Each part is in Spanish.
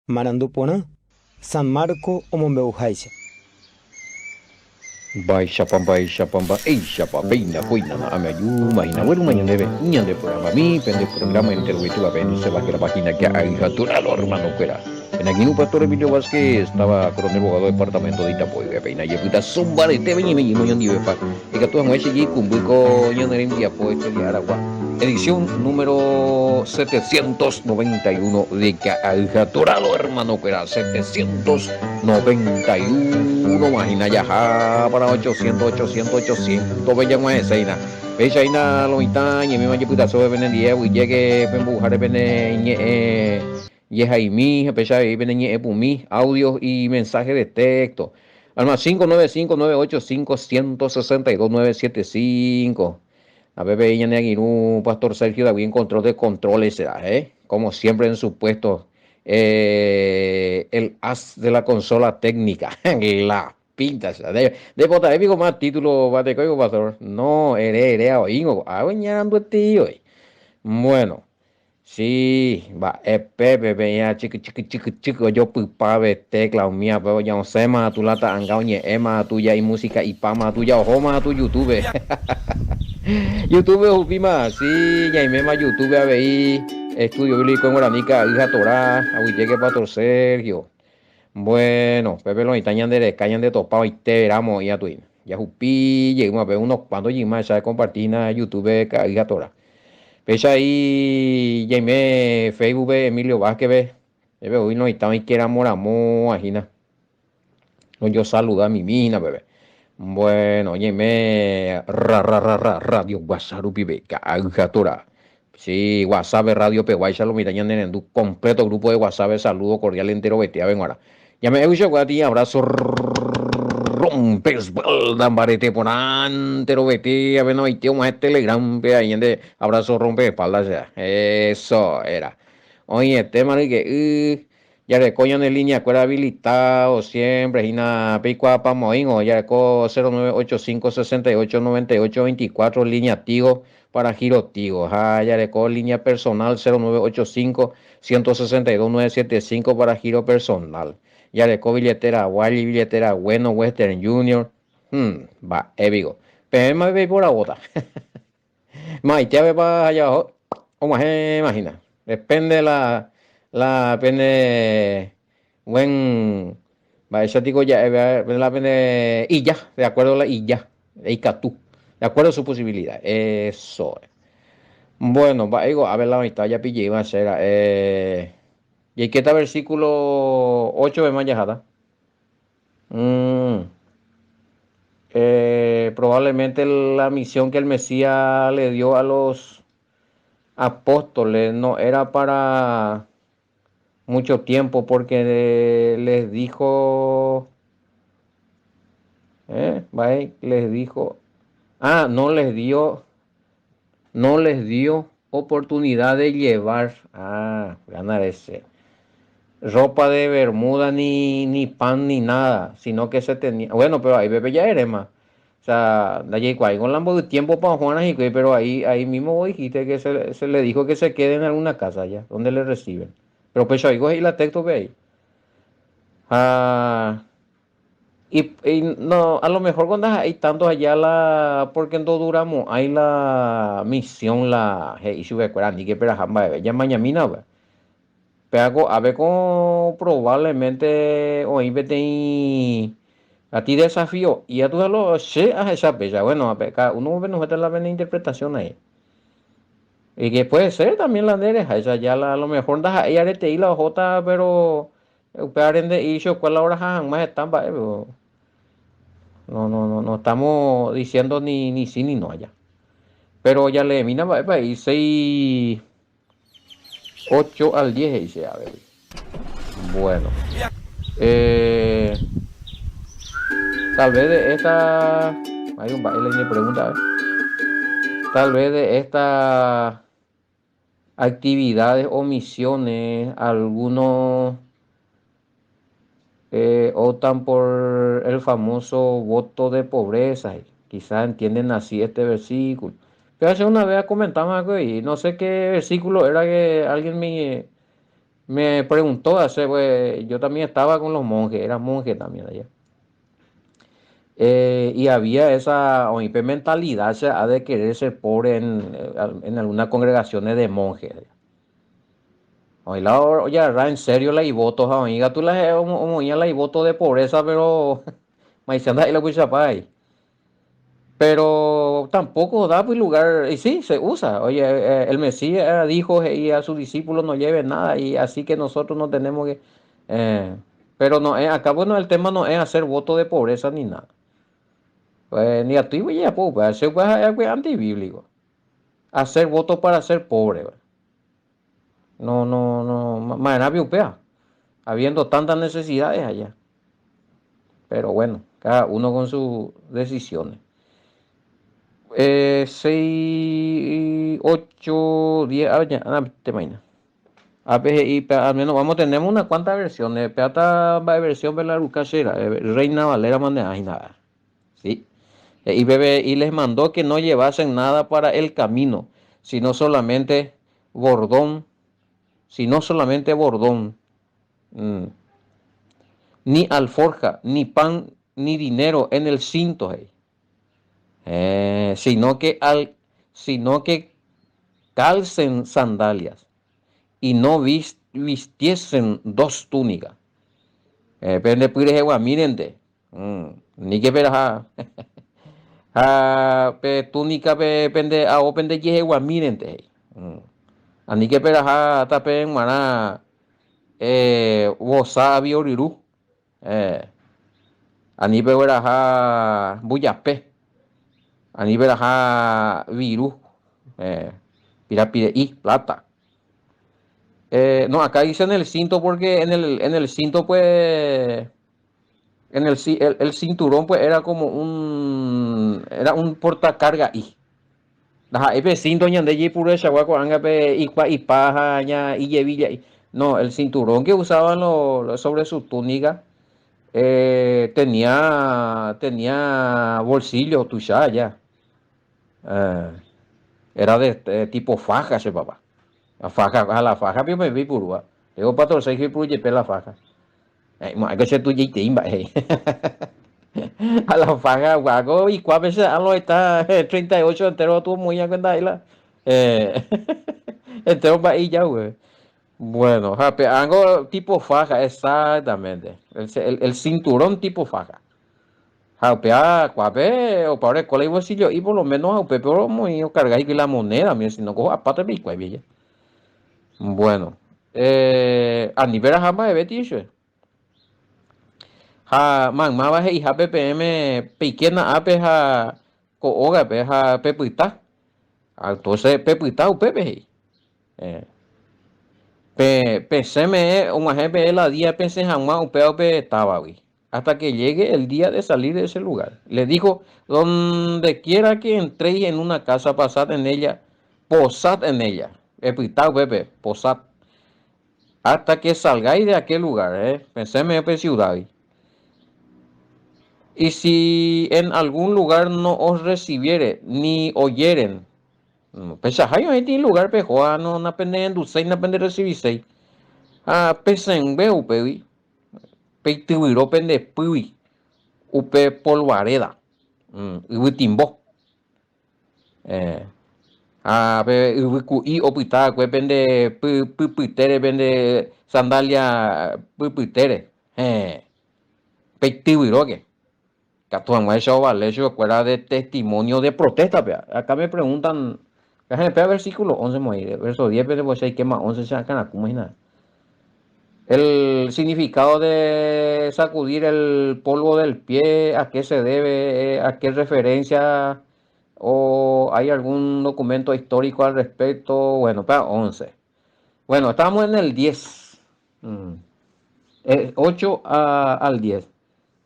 Marandupona, San Marco o Mombeujaise. Baixapamba, eixapa, peina, coina, na amayu, mahina, weru, mañaneve, ñande, programa, mi, pende, programa, entero, tu a ven, se va que la página que hay, jatura, lo hermano, cuera. En aquí, un pastor Emilio Vázquez estaba coronel abogado de departamento de Itapoy, peina, y puta, zumba, de te, ven y me llamo, y bepa, y que tú, mueche, y cumbuico, ñande, en Diapo, este, Aragua. Edición número 791 de Cajaturalo, hermano, que era 791, imagina ya para 800 bella más seina. Veja ina lo itañe, mi mañana puta sobe venen diego y llegue pembujar venen Yejaimi, pecha ahí venen pumi, audios y mensajes de texto. Alma 595-985-162-975. A bebé y un Pastor Sergio David en control de controles, como siempre en su puesto, el as de la consola técnica, la pinta, de botar, digo más título, va de código, Pastor, no, eres, oingo, aguñando tío, bueno, sí, va, pepe, ya, chico, yo pupave, tecla, mía, pero ya no sé más, tú la ta angañe, ema, tuya y música y pama, tuya, ojo más, tu YouTube. YouTube upima, sí, ñaimema YouTube a ver estudio bíblico en Guaranica, hija Torá, llegue Pastor Sergio. Bueno, Pepe lo itañan de cañan de topado y te veramos ya tu. Ya jupi, llegamos a ver unos cuantos y más, ya compartir en YouTube, hija Torá. Pecha ahí, Jaime, Facebook, Emilio Vázquez, bebé, hoy no estamos y que era moramo, agina. No, yo saludo a mi mina, bebé. Bueno, óyeme, radio WhatsApp, pibe, cagatora. Sí, WhatsApp, radio, peguaycha, lo mirañan en el completo grupo de WhatsApp, saludo cordial entero, vete a ver ahora. Ya me escucho, ti, abrazo, rompes, barete por antero, vete a ver, no hay tío, más Telegram, ve ahí, abrazo, rompe espaldas, ya. Eso era. Oye, tema de que, ya de coño en línea, cuera habilitado siempre, y nada, pico pa moingo, ya de co 0985-6898-24, línea Tigo para giro Tigo, ya de co línea personal 0985-162-975 para giro personal, ya de co billetera Wally, billetera Bueno, Western Junior, va, vigo, pero me ve por la bota, más, ya ve para allá, o más, imagina, depende depende buen va eso digo ya la pende y ya de acuerdo a la y ya y tú de acuerdo a su posibilidad eso bueno va digo a ver la mitad ya pillé va a ser y hay que está versículo 8 de Mayajada mm, probablemente la misión que el Mesías le dio a los apóstoles no era para mucho tiempo porque les dijo, les dijo, no les dio oportunidad de llevar, ganar ese, ropa de bermuda ni pan ni nada, sino que se tenía, bueno, pero ahí bebé ya eres más. O sea, de allí con lambo de tiempo para Juanas y que, pero ahí mismo vos dijiste que se le dijo que se quede en alguna casa allá, donde le reciben. Pero pues ahí y la texto ve ahí. Ah, y no, a lo mejor cuando hay tantos allá porque no duramos, hay la misión, y sube ni que pero ya mañana, pero a ver cómo probablemente hoy vete a ti desafío y a tu lo sé a esa pesa, bueno, a ver, cada uno nos mete la interpretación ahí. Y que puede ser también la derecha, esa ya a lo mejor das ahí arete y la jota, pero de y yo cuál hora más están, pero no estamos diciendo ni sí ni no allá. Pero ya le mina va y 6, 8 al 10 dice, a ver. Bueno. Eh, tal vez de esta. Hay un baile y le pregunta, a ver. Tal vez de estas actividades o misiones, algunos optan por el famoso voto de pobreza. Y quizás entienden así este versículo. Pero hace una vez comentamos algo y no sé qué versículo era que alguien me preguntó hace, pues, yo también estaba con los monjes, era monje también allá. Y había esa mentalidad ya, de querer ser pobre en algunas congregaciones de monjes. Hoy la ya en serio la y votos, amiga, tú la ya la y voto de pobreza, pero maizanda y la cuichapay. Pero tampoco da pues lugar, y sí, se usa. Oye, el Mesías dijo y a sus discípulos no lleven nada, y así que nosotros no tenemos que. Pero no es, acá bueno, el tema no es hacer voto de pobreza ni nada. Ni a ti, ya pues, hacer pues, es algo antibíblico. Hacer voto para ser pobre. ¿Va? No, no, no, más upea, habiendo tantas necesidades allá. Pero bueno, cada uno con sus decisiones. 6, 8, 10, ya, te imaginas. APGI, al menos vamos, tenemos unas cuantas versiones. Peata va versión Belarucachera, Reina Valera Maneja y nada. ¿Sí? Y BBI les mandó que no llevasen nada para el camino, sino solamente bordón, sino solamente bordón. Mm. Ni alforja, ni pan, ni dinero en el cinto. Sino sino que calcen sandalias y no vistiesen dos túnicas. Pende pires mirente. Ni que pera pe túnica pende a o pende yewa mirente. Ani que pera ta pen mana wosa bioriru. Ani pe pera buyape. Ani pera viru. Pirapire y plata. No, acá dice en el cinto porque en el cinto pues el cinturón pues era un portacarga y epe cinto ñande y puro chaguaco anga pe y paja ña y yevilla no, el cinturón que usaban sobre su túnica tenía bolsillo tuya ya. Era de tipo faja ese papá. La faja pero me vi purua. Digo para sei que puro la faja. Mà cái xe tôi dây tiệm vậy. A la faja guago y cuál veces a lo está 38 entero tú muy a cuenta ahí la. Entero va ahí ya, güey. Bueno, algo tipo faja, exactamente. El cinturón tipo faja. Japea, cuape, o para el colegio bolsillo, y por lo menos a pero muy cargar y la moneda, mira, si no cojo aparte de cueve. Bueno, a nivel jamás de betis, man ma ba hei ha ppm pequena ape ko oga pe pepuita entonces pepuita upepe hei penseme una jefe la día pensé jamás un peo pe estaba hasta que llegue el día de salir de ese lugar. Le dijo, donde quiera que entréis en una casa, pasad en ella, posad en ella. Pepuita upepe, posad. Hasta que salgáis de aquel lugar, penseme pe ciudad. Y si en algún lugar no os recibiere ni oyeren, pues hay un lugar pejoa, no napende endulce, napende recibisei. Pesen ve upewi, peituiro pende pui, upe polvareda, ubitimbo. Pe ubicui opita, que pende pupitere, pende sandalia pupitere. Peituiro que. Catuan eso vale, eso fuera de testimonio de protesta, pea. Acá me preguntan, déjame pegar versículo 11, verso 10, pero pues hay que más 11 se sacan, ¿cómo es nada? El significado de sacudir el polvo del pie, ¿a qué se debe? ¿A qué referencia? ¿O hay algún documento histórico al respecto? Bueno, para 11. Bueno, estamos en el 10. 8 al 10.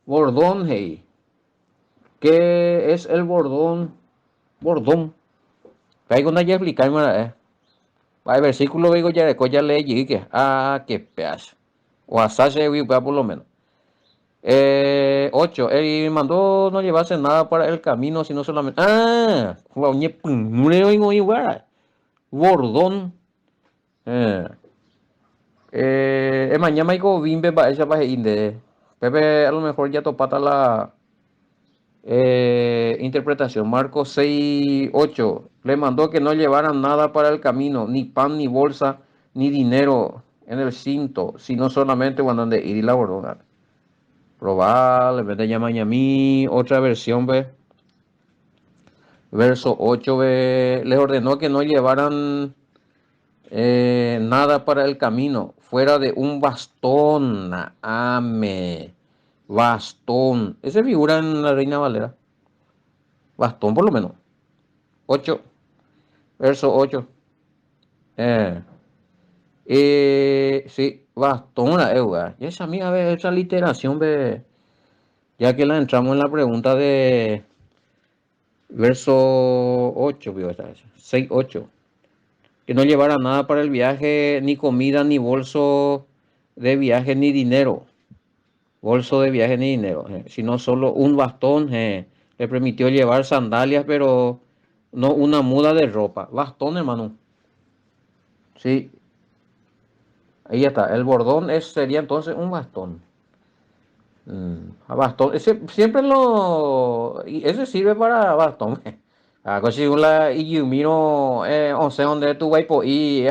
Bordón, hey. ¿Qué es el bordón? Bordón. Hay una ya explicarme, hay versículo digo ya de coya ley que qué pedazo. O asaje por lo menos. 8. Él mandó no llevarse nada para el camino, sino solamente. Bordón. mañana hay bimbe para esa para inde. Pepe a lo mejor ya topata la interpretación. Marcos 6:8 le mandó que no llevaran nada para el camino, ni pan, ni bolsa, ni dinero en el cinto, sino solamente cuando de ir y la bordona. Probablemente llama a mí, otra versión, ve. Verso 8, ve, les ordenó que no llevaran nada para el camino, fuera de un bastón. Ame. Bastón. Ese figura en la Reina Valera. Bastón, por lo menos. 8. Verso 8. Eh, sí, bastón la euga. Y esa amiga, ve, esa literación, ve. Ya que la entramos en la pregunta de verso 8, 6, 8. Que no llevara nada para el viaje, ni comida, ni bolso de viaje, ni dinero. Bolso de viaje, ni dinero. Sino solo un bastón. Le permitió llevar sandalias, pero no una muda de ropa. Bastón, hermano. Sí, ahí ya está. El bordón sería entonces un bastón. Bastón. Siempre ese sirve para bastón. Según la Iyumiro, 11 donde tu guay po y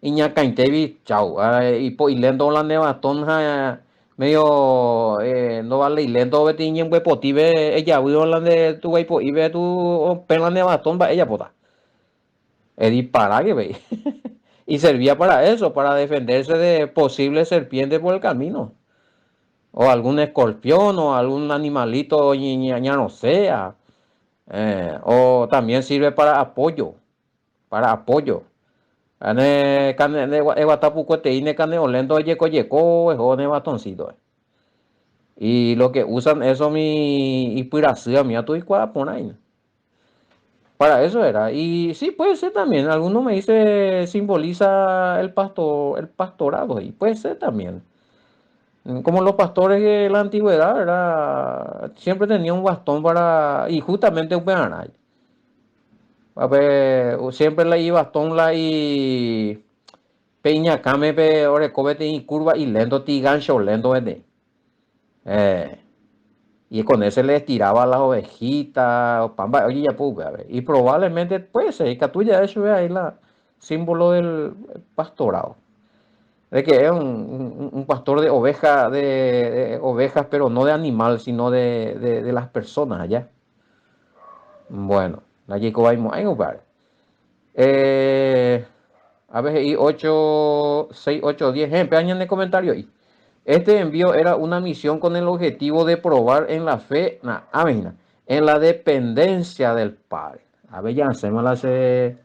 ña caintevi, chau. Y po y lento la ne bastón, medio, no vale y lento vete y en huepoti ve ella, huido la de tu guay po y ve tu pela ne bastón, va ella pota. Es disparar que ve. Y servía para eso, para defenderse de posibles serpientes por el camino. O algún escorpión o algún animalito, ya no sea. O también sirve para apoyo. Para apoyo. Ane kane ne guatapu cuete ine kane olendo yeko yeko ejo ne batoncito. Y lo que usan eso mi inspiración mi tu igual por ahí. Para eso era. Y sí, puede ser también. Alguno me dice simboliza el pastorado. Y puede ser también. Como los pastores de la antigüedad, ¿verdad? Siempre tenía un bastón para. Y justamente un peanay. A ver, siempre la y bastón la y. Peña came pe ore cobete y curva y lento ti gancho lento vete. Eh, y con ese le estiraba las ovejitas, o pamba, oye ya pude, a ver. Y probablemente puede ser que tuya eso es ahí la símbolo del pastorado. De que es un pastor de ovejas, de ovejas, pero no de animal, sino de las personas allá. Bueno, allí cobaimos, ahí par. Eh, a ver, y 8 6 8 10 empeñan de comentario ahí. Este envío era una misión con el objetivo de probar en la fe, en la dependencia del Padre. A ver, ya se me la hace,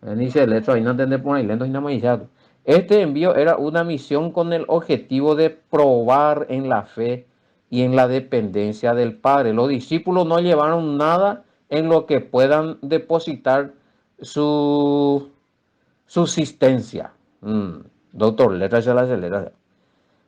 dice letra, ahí no entendés por ahí, lento y nada más. Este envío era una misión con el objetivo de probar en la fe y en la dependencia del Padre. Los discípulos no llevaron nada en lo que puedan depositar su subsistencia. Doctor, letras se las letras.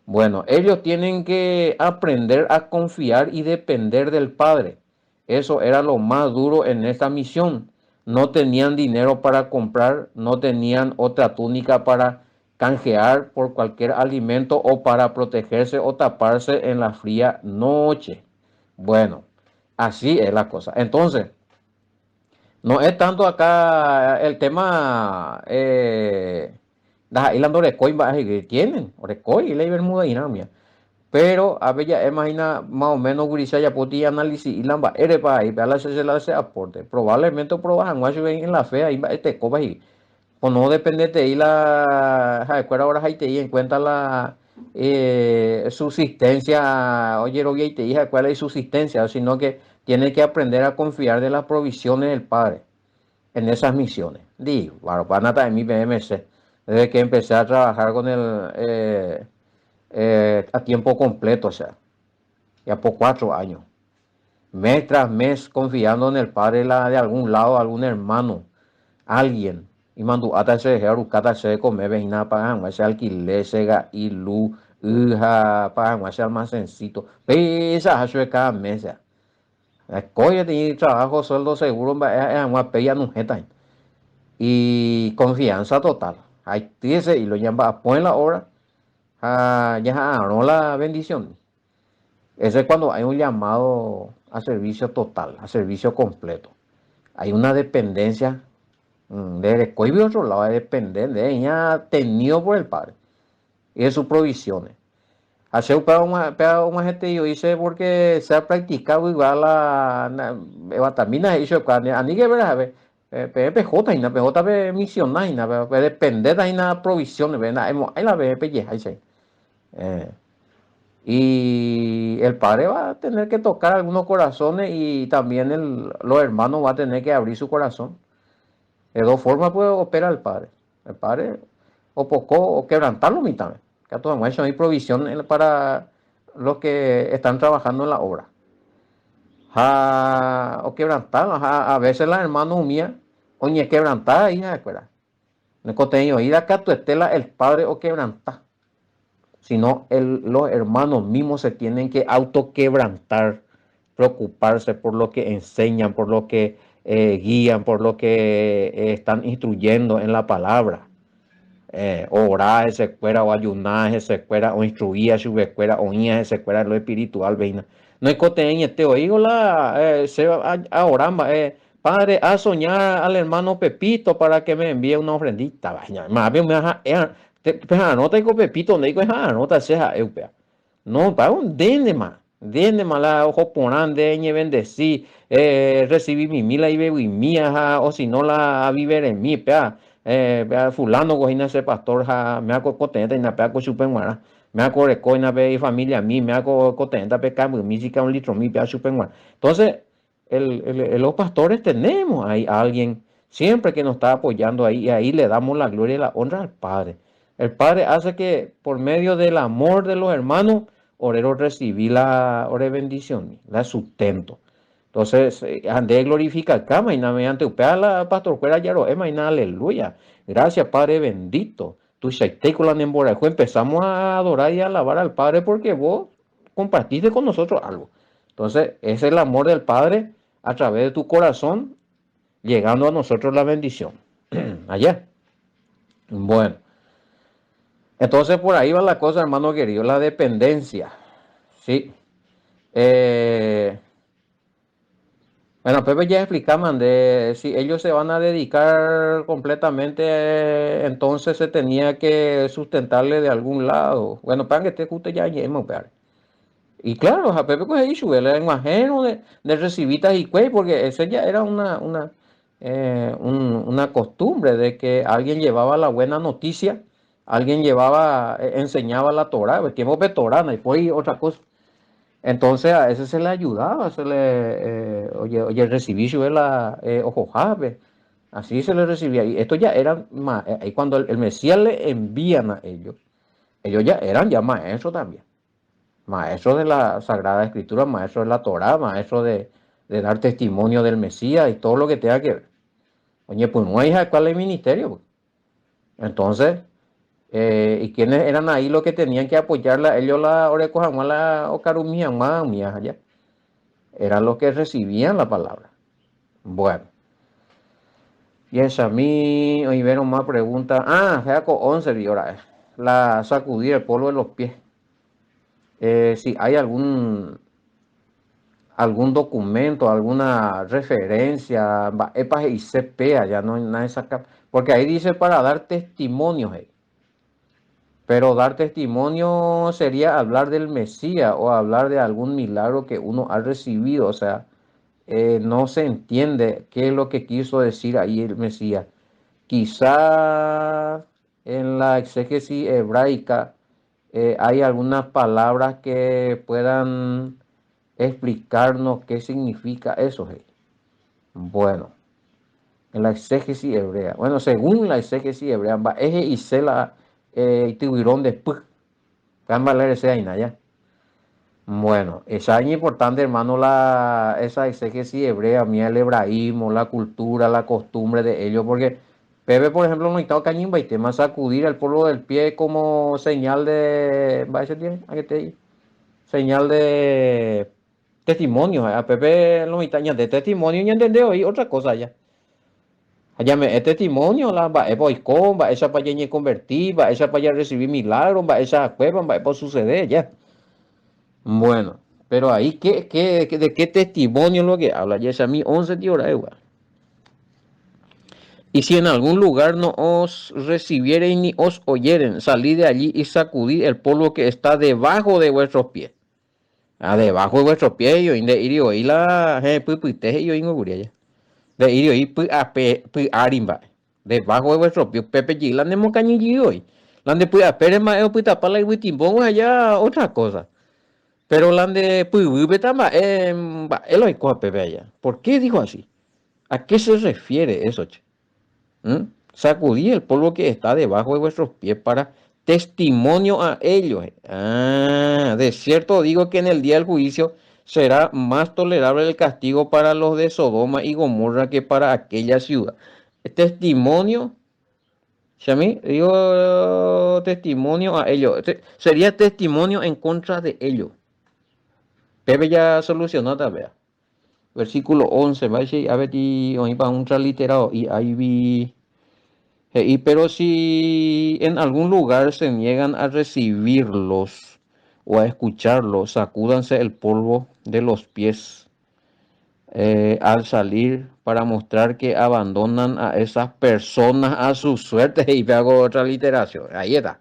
Bueno, ellos tienen que aprender a confiar y depender del Padre. Eso era lo más duro en esta misión. No tenían dinero para comprar, no tenían otra túnica para canjear por cualquier alimento o para protegerse o taparse en la fría noche. Bueno, así es la cosa. Entonces, no es tanto acá el tema las islas de Orecoy que tienen, Orecoy y la Bermuda y nada. Pero a ver, imagina más o menos Gurisa ya podía análisis y lamba eres para ahí, para ese aporte. Probablemente probajan más en la fe ahí este copa y o no depende de ahí la ahora hay te en cuenta la subsistencia, oye, lo que te dije cuál es subsistencia, sino que tiene que aprender a confiar de las provisiones del Padre en esas misiones. Digo, bueno, para nada en mi PMC, desde que empecé a trabajar con el a tiempo completo, o sea, ya por 4 años, mes tras mes confiando en el Padre de algún lado, algún hermano, alguien, y mandó hasta ese buscata se comer, vecina, pagan, ese alquiler, sega y luz, hija, pagan, ese almacencito, pesa, eso es cada mes, ya. Coye, tiene trabajo, sueldo seguro, es una pella nujeta. Y confianza total. Ahí dice, y lo llama, pon la hora. Ya agarró la bendición. Ese es cuando hay un llamado a servicio total, a servicio completo. Hay una dependencia de Coibi otro lado, de depender de ella tenido por el Padre y de sus provisiones. Hacer para una gente yo hice porque se ha practicado igual la también hizo carne. A ni que ver, a ver, PJ y na PJ misionar y na depender de una provisiones, ¿verdad? Ahí la ve pelleja, dice. Y el padre va a tener que tocar algunos corazones y también los hermanos va a tener que abrir su corazón. De dos formas puede operar el padre. El padre o poco o quebrantarlo mitad. Que a todos hay provisión para los que están trabajando en la obra. O quebrantar, a veces la hermana mía, oye, quebrantar, hija, espera. No contenido, ir acá tu estela, el padre o quebrantar, sino los hermanos mismos se tienen que autoquebrantar, preocuparse por lo que enseñan, por lo que guían, por lo que están instruyendo en la palabra. Orar, se cuera, o ayunar, se cuera, o instruir, se cuera, o oír, se cuera, lo espiritual, veina. No es que te oigo se ahora, padre, a soñar al hermano Pepito para que me envíe una ofrendita, vaina. Más bien, pues anota con Pepito, no digo, anota, sea eupea. No, para un dende más la ojo ponan de bendecir, recibir mi mila y bebo y mía, o si no la viver en mí, pea. Fulano cojina ese pastor me hago contenta y na pea co chupenguara me hago recoina pe y familia a mí me hago contenta pe cambio música un litro mi pea chupenguara. Entonces los pastores tenemos ahí a alguien siempre que nos está apoyando ahí y ahí le damos la gloria y la honra al Padre. El Padre hace que por medio del amor de los hermanos orero recibí la ore bendición, la sustento. Entonces, ande glorifica el cama y mediante upea la pastor fuera yaro, ema y aleluya. Gracias, Padre bendito. Tu con la embora. Empezamos a adorar y a alabar al Padre porque vos compartiste con nosotros algo. Entonces, es el amor del Padre a través de tu corazón, llegando a nosotros la bendición. Allá. Bueno, entonces por ahí va la cosa, hermano querido, la dependencia. Sí. Eh, Bueno, Pepe ya explicaban de si ellos se van a dedicar completamente, entonces se tenía que sustentarle de algún lado. Bueno, para que te guste ya yemo, pear. Y claro, a Pepe pues hizo el imagino de recibitas y cuey, porque eso ya era una costumbre de que alguien llevaba la buena noticia, alguien llevaba, enseñaba la Torah, el tiempo de Torah, y pues otra cosa. Entonces a ese se le ayudaba, oye, recibí yo la ojojabe, así se le recibía. Y esto ya eran, ahí cuando el Mesías le envían a ellos ya eran ya maestros también, maestros de la Sagrada Escritura, maestros de la Torá, maestros de dar testimonio del Mesías y todo lo que tenga que ver. Oye, pues no hay cuál es el ministerio. Pues. Entonces, ¿y quiénes eran ahí los que tenían que apoyarla? Ellos la orecojan, la ocarumían, más, allá. Eran los que recibían la palabra. Bueno, y esa a mí, hoy vieron más preguntas. Ya con 11 vi ahora. La sacudir el polvo de los pies. Si hay algún documento, alguna referencia, epas y CP, allá no hay nada de sacar. Porque ahí dice para dar testimonios. Pero dar testimonio sería hablar del Mesías o hablar de algún milagro que uno ha recibido. O sea, no se entiende qué es lo que quiso decir ahí el Mesías. Quizá en la exégesis hebraica hay algunas palabras que puedan explicarnos qué significa eso. Bueno, en la exégesis hebrea. Bueno, según la exégesis hebrea, eje y se la tiburón de pug. Ya. Bueno, esa es importante, hermano, esa exégesis hebrea, mía, el hebraísmo, la cultura, la costumbre de ellos, porque Pepe, por ejemplo, no está cañimba y tema sacudir el polvo del pie como señal de, ¿va ese tiene? ¿A qué te señal de testimonio? A Pepe no está de testimonio y entendió y otra cosa ya. Allá me es testimonio, la va es boicot, va esa para allá convertir, va esa para allá recibir milagros, va esa cueva, va por suceder ya. Bueno, pero ahí, ¿de qué testimonio lo que habla? Ya es a mí 11 de hora igual. Y si en algún lugar no os recibieren ni os oyeren, salid de allí y sacudid el polvo que está debajo de vuestros pies. Debajo de vuestros pies, yo de ir y la pupuite, yo ingo ya. De ir y arimba. Debajo de vuestros pies, pepe y la nemo cañillo hoy. La de apere ma el pala y witimbongo allá otra cosa. Pero la de pubetama, él hay pepe allá. ¿Por qué dijo así? ¿A qué se refiere eso, che? Sacudí el polvo que está debajo de vuestros pies para testimonio a ellos. De cierto digo que en el día del juicio será más tolerable el castigo para los de Sodoma y Gomorra que para aquella ciudad. Testimonio, Shami, digo testimonio a ellos. Sería testimonio en contra de ellos. Pepe ya solucionó también. Versículo 11, va a decir, a ver, hoy va un transliterado y ahí vi. Pero si en algún lugar se niegan a recibirlos o a escucharlos, sacúdanse el polvo de los pies al salir para mostrar que abandonan a esas personas a su suerte. Y hago otra literación. Ahí está.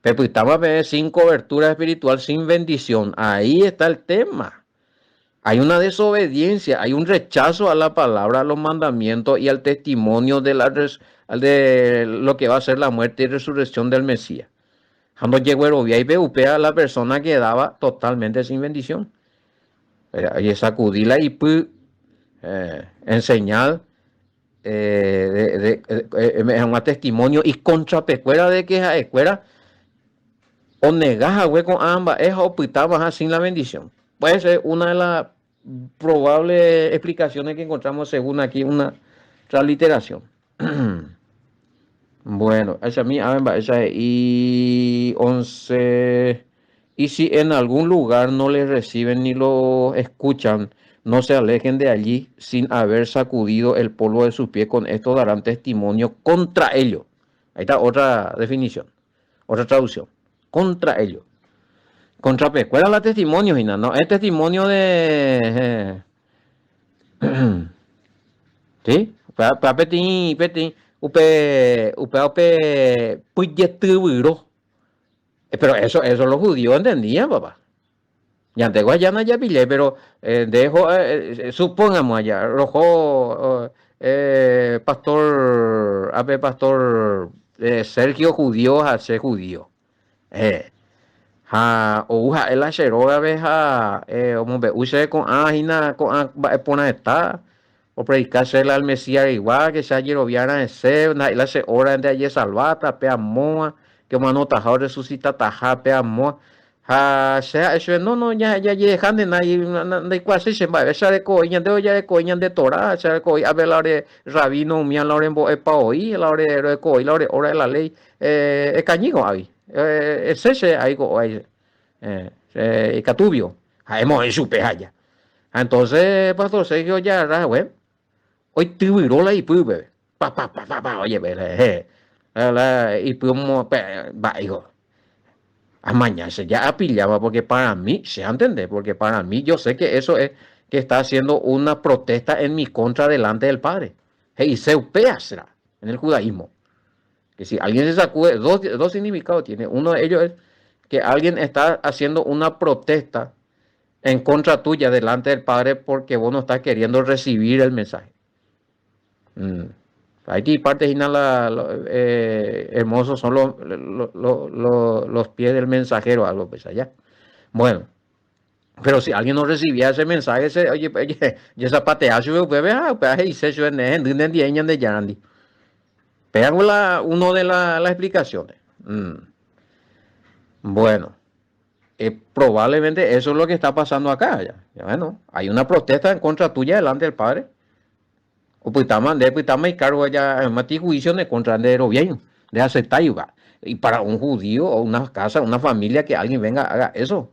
Pero estamos sin cobertura espiritual, sin bendición. Ahí está el tema. Hay una desobediencia, hay un rechazo a la palabra, a los mandamientos y al testimonio de lo que va a ser la muerte y resurrección del Mesías. Cuando llegó Herobía y Beupea, a la persona quedaba totalmente sin bendición. Y sacudirla y enseñar es un testimonio y contrapecuera de que esa escuela o negas a con ambas, es o pitaba sin la bendición. Puede ser una de las probables explicaciones que encontramos según aquí una transliteración. Bueno, esa mi esa y 11. Y si en algún lugar no les reciben ni lo escuchan, no se alejen de allí sin haber sacudido el polvo de sus pies. Con esto darán testimonio contra ellos. Ahí está otra definición, otra traducción. Contra ellos. Contra Pescuera la testimonio, Gina, no, es testimonio de ¿sí? Petín, upe, pero eso los judíos entendían, papá. Ya te guayana ya pillé, pero dejo, supongamos allá, rojo, pastor Sergio judío, hace judío. Uja el achero vez como ve use con ajina con pona está o predicarse al Mesías igual que se ayer viana ese la se hora de ayer salvata pe amoa que mano taja resucita taja pe amoa sea eso no ya dejan de nadie de cuasi se va esa de coña de ya de coña de Torah esa de coña a ver la de rabino mi la de pa hoy la de coña la de hora de la ley cañigo ahí ese algo ahí catubio hemos en su peja. Entonces pastor Sergio ya güey hoy tuvo la y pude oye y pudimos va hijo a mañana ya apillaba porque para mí se entiende porque para mí yo sé que eso es que está haciendo una protesta en mi contra delante del Padre y se upea será en el judaísmo. Que si alguien se sacude, dos significados tiene. Uno de ellos es que alguien está haciendo una protesta en contra tuya delante del Padre porque vos no estás queriendo recibir el mensaje. Aquí parte hermosos son los pies del mensajero, algo pues allá. Bueno, pero si alguien no recibía ese mensaje, oye, yo zapatea, y se de Yarandi. Veamos una de las explicaciones. Bueno, probablemente eso es lo que está pasando acá. Ya, bueno, hay una protesta en contra tuya delante del Padre. O pues estamos y cargo ya mati juicio en contra de lo bien, de aceptar y para un judío o una casa, una familia que alguien venga haga eso.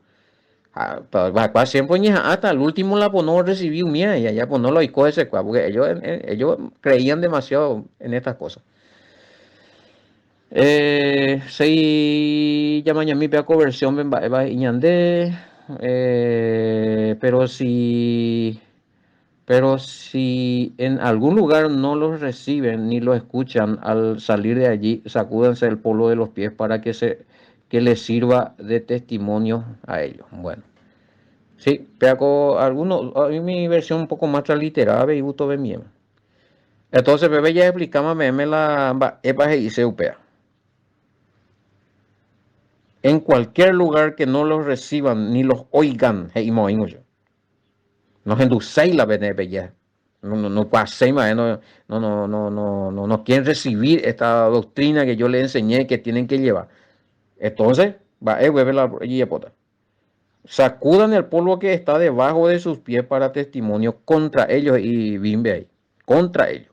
Va siempre hasta el último la pues no recibió mía y allá pues no lo hizo ese porque ellos creían demasiado en estas cosas. Sí, ya mañana mi pea conversión va iñande, pero si en algún lugar no los reciben ni los escuchan al salir de allí, sacúdense el polvo de los pies para que les sirva de testimonio a ellos. Bueno, sí, pero algunos, a mí mi versión un poco más transliterada y gusto de mí. Entonces, bebé ya explicaba me la epa y se upea. En cualquier lugar que no los reciban ni los oigan, yo. No enducéis la bella. No paséis más, no quieren recibir esta doctrina que yo les enseñé que tienen que llevar. Entonces, va a beber la pota. Sacudan el polvo que está debajo de sus pies para testimonio contra ellos y bimbe ahí, contra ellos.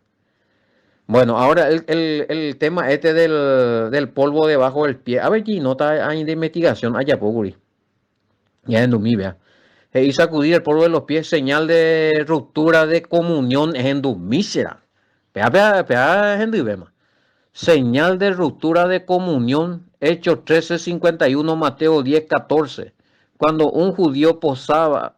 Bueno, ahora el tema este del polvo debajo del pie. A ver, aquí nota hay de investigación allá, Poguri. Ya en Dumi, vea. Y sacudir el polvo de los pies, señal de ruptura de comunión en Dumi, será. Pea, en Dumi, señal de ruptura de comunión, Hechos 13:51, Mateo 10:14. Cuando un judío pasaba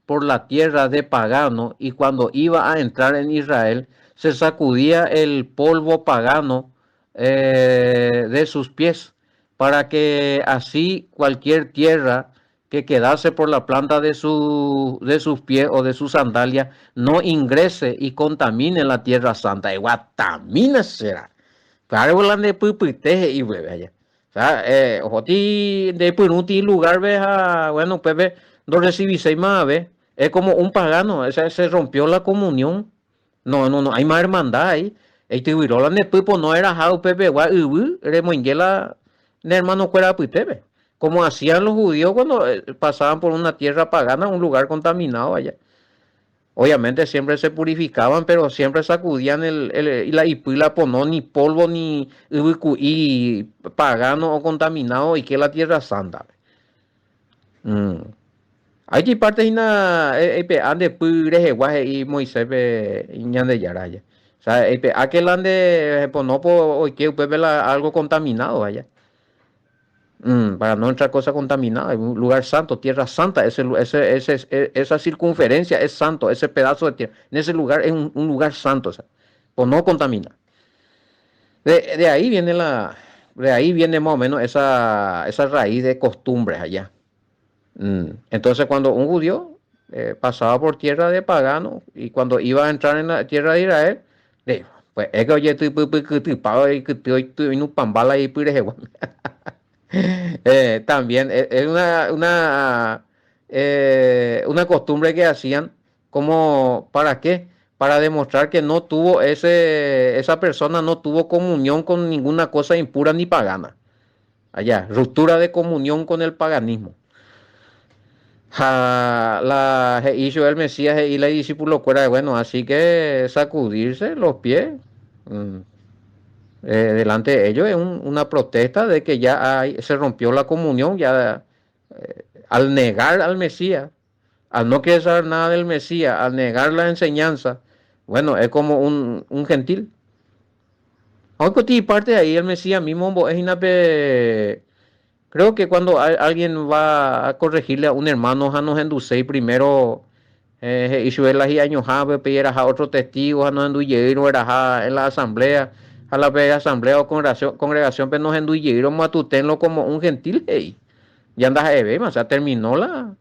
por la tierra de pagano y cuando iba a entrar en Israel, se sacudía el polvo pagano de sus pies, para que así cualquier tierra que quedase por la planta de sus pies o de sus sandalias no ingrese y contamine la tierra santa. Igual también será. Claro, hablan de pupiteje y bebé allá. O sea, ojoti de punuti lugar veja, bueno, pues ve, no recibí seis más, ve. Es como un pagano, o sea, se rompió la comunión. No, hay más hermandad ahí. El tiburolan de pupo no era jao, pepe, guay, remoinguela, de hermano cuera putebe. Como hacían los judíos cuando pasaban por una tierra pagana, un lugar contaminado allá. Obviamente siempre se purificaban, pero siempre sacudían la ipila ponó ni polvo ni y pagano o contaminado y que la tierra santa. Mm. Hay que parte ina ande pure guaje y Moisés ñande yaraya. O sea, aquel ande pono o que algo contaminado allá. Para no entrar cosa contaminada, un lugar santo, tierra santa, esa circunferencia es santo, ese pedazo de tierra, en ese lugar es un lugar santo, o sea, pues no contamina. De ahí viene de ahí viene más o menos esa raíz de costumbres allá. Entonces cuando un judío pasaba por tierra de pagano y cuando iba a entrar en la tierra de Israel, pues es que oye, también es una costumbre que hacían como, ¿para qué? Para demostrar que no tuvo esa persona no tuvo comunión con ninguna cosa impura ni pagana. Allá, ruptura de comunión con el paganismo. Hizo el Mesías y la discípulo fuera, bueno, así que sacudirse los pies. mm, Delante de ellos es una protesta de que ya se rompió la comunión, ya al negar al Mesías, al no querer saber nada del Mesías, al negar la enseñanza, bueno, es como un gentil. Aunque parte de ahí el Mesías mismo es creo que cuando alguien va a corregirle a un hermano, a nos enducir primero, y si las y años pedir a otro testigo, a nos enduyeron, era en la asamblea, a la asamblea o congregación, pero nos enduyeron, matutenlo como un gentil, hey. Ya andas a ver, o sea, terminó la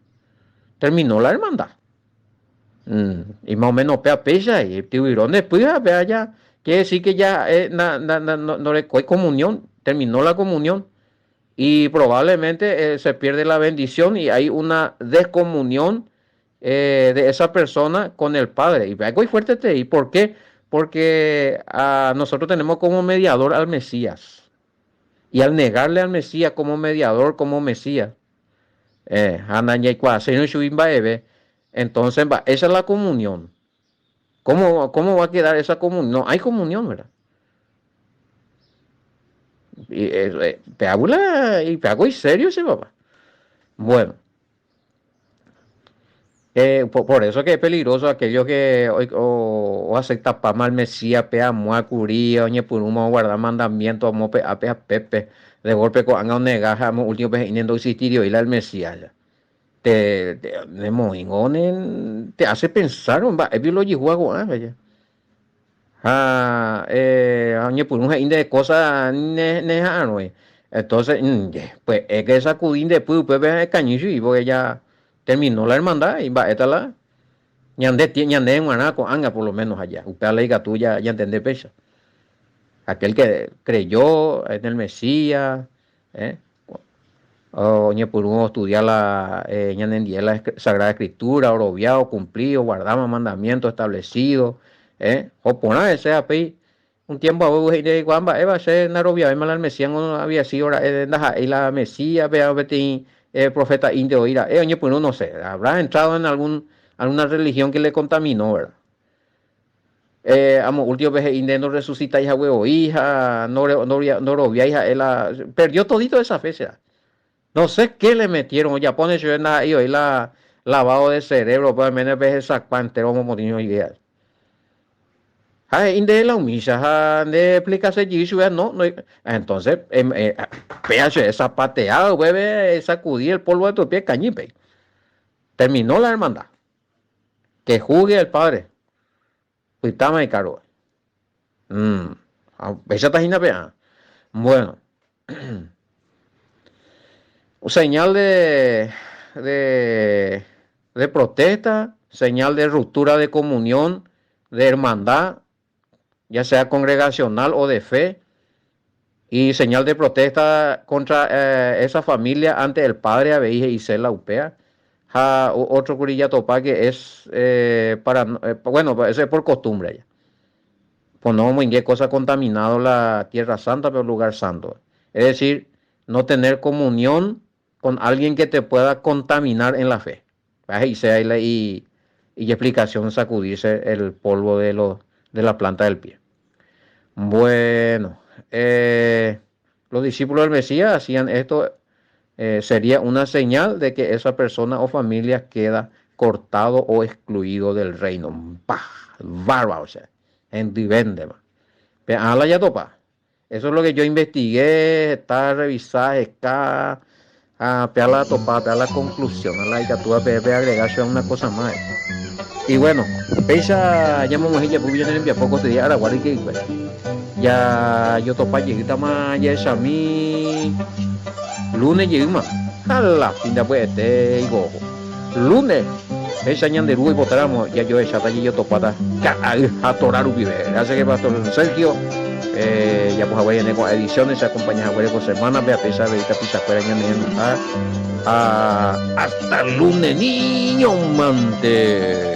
hermandad. Y más o menos pea pecha, y tuvieron después, vea ya, quiere decir que ya no le coge comunión, terminó la comunión y probablemente se pierde la bendición y hay una descomunión de esa persona con el Padre. Y algo fuerte, ¿y por qué? Porque nosotros tenemos como mediador al Mesías. Y al negarle al Mesías como mediador, como Mesías, entonces esa es la comunión. ¿Cómo va a quedar esa comunión? No hay comunión, ¿verdad? Y peábula y peago y serio ese papá. Bueno, por eso que es peligroso aquellos que o acepta pa mal Mesías, pea mua curía, oñe por uno guardar mandamientos, amo pe ape a pepe, de golpe con anga negaja, amo último pe inendo existirio y la el Mesías ya. De moingonen, te hace pensar, va, es lo juego, ya. Oñe por un de cosas, ne, entonces, pues es que sacudín después, pues ve el cañillo y porque ya terminó la hermandad y va, esta la. Ñande en Guanaco, anga por lo menos allá. Usted le diga tú ya entendés pecha. Aquel que creyó en el Mesías, ¿eh? O por uno estudiar la Sagrada Escritura, orobiado, cumplido, guardaba mandamientos establecidos, o poner ese api. Un tiempo a vos de Guamba, Eva se narobia, mal al Mesías no había sido y la Mesías, vea, profeta indio, ira, por uno no sé, habrá entrado en alguna religión que le contaminó, ¿verdad? Amo, último vez indio no resucita hija huevo, hija, no robia, hija, él perdió todito esa fe, ¿será? No sé qué le metieron, ya pone yo en la lavado de cerebro, pues menos veces sacpantero como niño ideal. Inde la humilla, de explicarse no, entonces, PH, esa pateada, bebé, sacudir el polvo de tu pie, cañipe. Terminó la hermandad. Que jugue el padre. Cuitame caro. Esa tajina pea. Bueno, señal de, de protesta, señal de ruptura de comunión, de hermandad, ya sea congregacional o de fe, y señal de protesta contra esa familia ante el padre Abeije y Cela Upea. Otro curilla topa que es bueno, eso es por costumbre ya. Pues no muy qué cosa contaminado la tierra santa, pero lugar santo. Es decir, no tener comunión con alguien que te pueda contaminar en la fe. Y sea y explicación sacudirse el polvo de la planta del pie. Bueno, los discípulos del Mesías hacían esto, sería una señal de que esa persona o familia queda cortado o excluido del reino. ¡Pah! Bárbaro, o sea, en divende, la ya topa. Eso es lo que yo investigué, está revisada, está la topa, la conclusión, la que tú agregarse a una cosa más. Y bueno, pesa, ya me ya pues ya en poco te día ahora guardi que ya yo topa llegué tama ya es a mí lunes llegué más a la fin de pues este gojo lunes esa ñan de y votaremos ya yo esa talla yo topada a torar un vive hace que pastor Sergio ya pues a con ediciones se acompaña a con semana Beatriz Verita Pisa fuera hasta el lunes niño mante.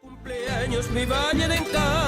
Cumpleaños mi valle de encanto.